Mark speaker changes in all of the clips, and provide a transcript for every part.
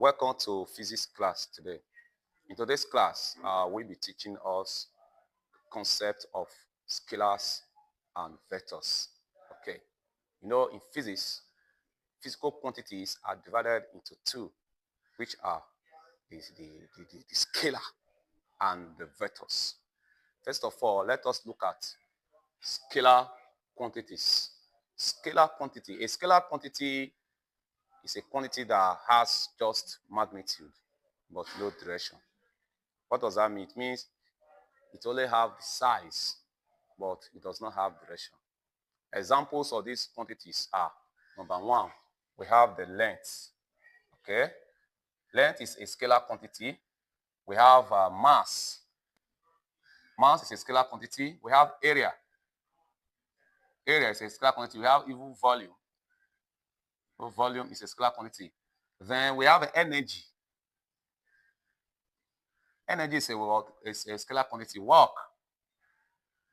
Speaker 1: Welcome to physics class today. In today's class, we'll be teaching us concept of scalars and vectors. Okay, in physics, physical quantities are divided into two, which are the scalar and the vectors. First of all, let us look at scalar quantities. A scalar quantity is a quantity that has just magnitude but no direction. What does that mean? It means it only have the size, but it does not have direction. Examples of these quantities are, number one, we have the length. Okay, length is a scalar quantity. We have mass. Mass is a scalar quantity. We have area. Area is a scalar quantity. We have even volume. Volume is a scalar quantity. Then we have energy. Energy is a scalar quantity. Work.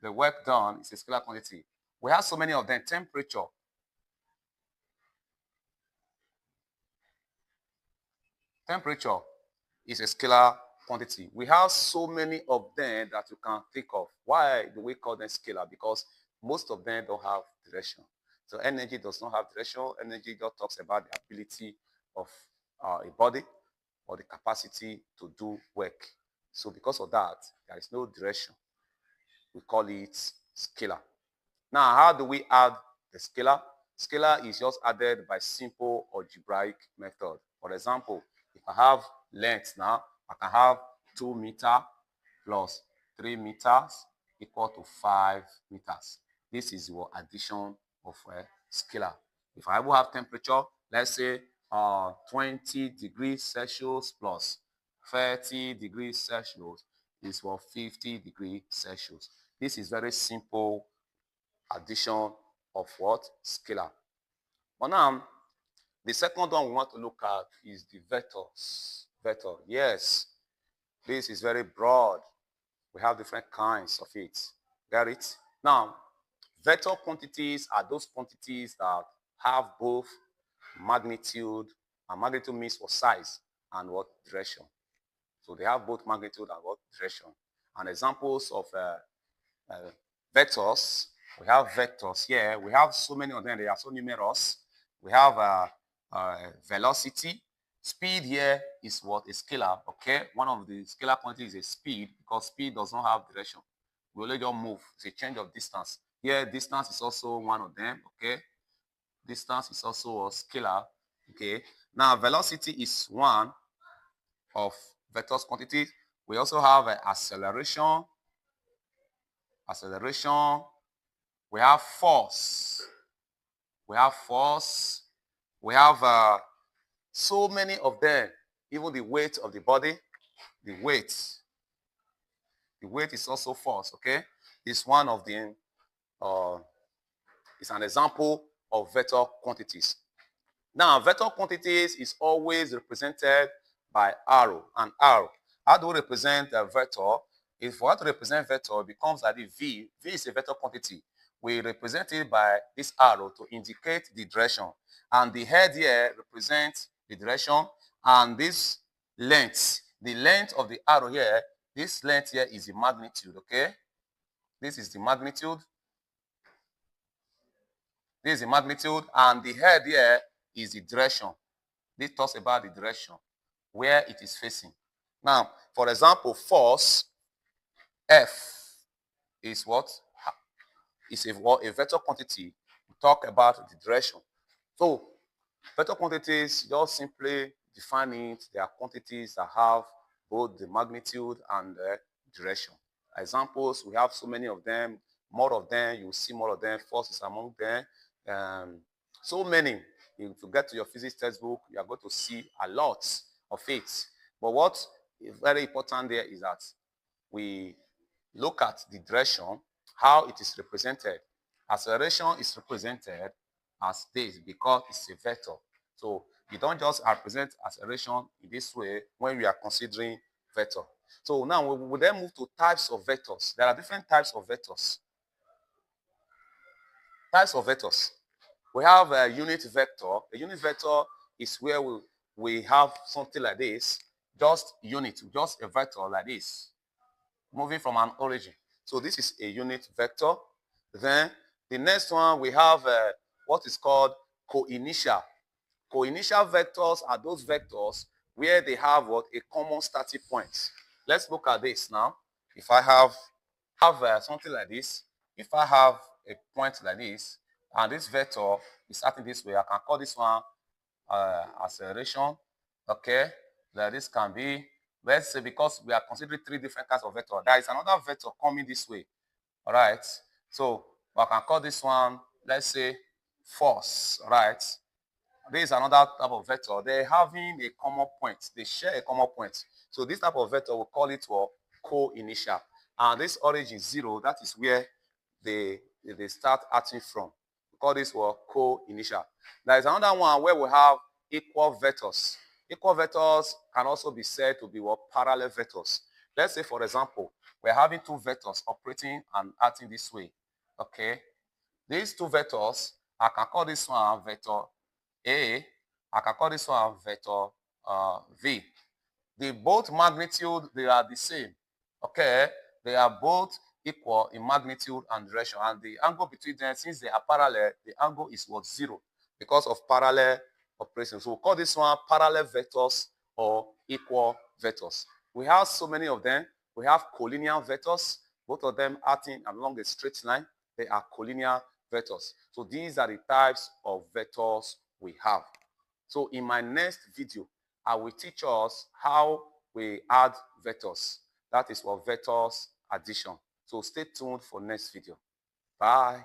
Speaker 1: The work done is a scalar quantity. We have so many of them. Temperature. Temperature is a scalar quantity. We have so many of them that you can think of. Why do we call them scalar? Because most of them don't have direction. So energy does not have direction. Energy just talks about the ability of a body or the capacity to do work. So because of that, there is no direction. We call it scalar. Now, how do we add the scalar? Scalar is just added by simple algebraic method. For example, if I have length now, I can have 2 meters plus 3 meters equal to 5 meters. This is your addition of a scalar. If I will have temperature, let's say 20 degrees Celsius plus 30 degrees Celsius is for 50 degrees Celsius. This is very simple addition of what? Scalar. But now, the second one we want to look at is the vectors. Vector, yes, this is very broad. We have different kinds of it. Got it? Now, vector quantities are those quantities that have both magnitude, and magnitude means for size, and what? Direction. So they have both magnitude and what? Direction. And examples of vectors, we have vectors here. We have so many of them. They are so numerous. We have velocity. Speed here is what? A scalar. Okay. One of the scalar quantities is a speed, because speed does not have direction. We only just move. It's a change of distance. Here, distance is also one of them. Okay. Distance is also a scalar. Okay. Now, velocity is one of vectors quantities. We also have acceleration. Acceleration. We have force. We have force. We have so many of them. Even the weight of the body. The weight. The weight is also force. Okay. It's one of them. It's an example of vector quantities. Now, vector quantities is always represented by arrow and arrow. How do we represent a vector? If we want to represent vector, it becomes like the V. V is a vector quantity. We represent it by this arrow to indicate the direction. And the head here represents the direction. And this length, the length of the arrow here, this length here is the magnitude, okay? This is the magnitude. This is the magnitude. And the head here is the direction. This talks about the direction, where it is facing. Now, for example, force, F, is what? Is a vector quantity. We talk about the direction. So, vector quantities, just simply define it. They are quantities that have both the magnitude and the direction. Examples, we have so many of them. More of them, you will see more of them. Force is among them. So many. If you get to your physics textbook, you are going to see a lot of it. But what is very important there is that we look at the direction, how it is represented. Acceleration is represented as this because it's a vector. So you don't just represent acceleration in this way when we are considering vector. So now we will then move to types of vectors. There are different types of vectors. Types of vectors. We have a unit vector. A unit vector is where we have something like this, just unit, just a vector like this, moving from an origin. So this is a unit vector. Then the next one, we have what is called co-initial. Co-initial vectors are those vectors where they have what? A common starting point. Let's look at this now. If I have something like this, if I have a point like this, and this vector is starting this way, I can call this one acceleration. Okay, that this can be, let's say, because we are considering three different kinds of vector, there is another vector coming this way. All right, so I can call this one, let's say, force. All right, there is another type of vector. They're having a common point. They share a common point. So this type of vector, we call it co-initial. And this origin 0, that is where they start acting from. We call this co-initial. There is another one where we have equal vectors. Equal vectors can also be said to be parallel vectors. Let's say, for example, we're having two vectors operating and acting this way. Okay. These two vectors, I can call this one vector A, I can call this one vector V. The both magnitude, they are the same. Okay, they are both equal in magnitude and direction, and the angle between them, since they are parallel, the angle is 0 because of parallel operations. So we'll call this one parallel vectors or equal vectors. We have so many of them. We have collinear vectors, both of them acting along a straight line. They are collinear vectors. So these are the types of vectors we have. So in my next video, I will teach us how we add vectors. That is for vectors addition. So stay tuned for next video. Bye.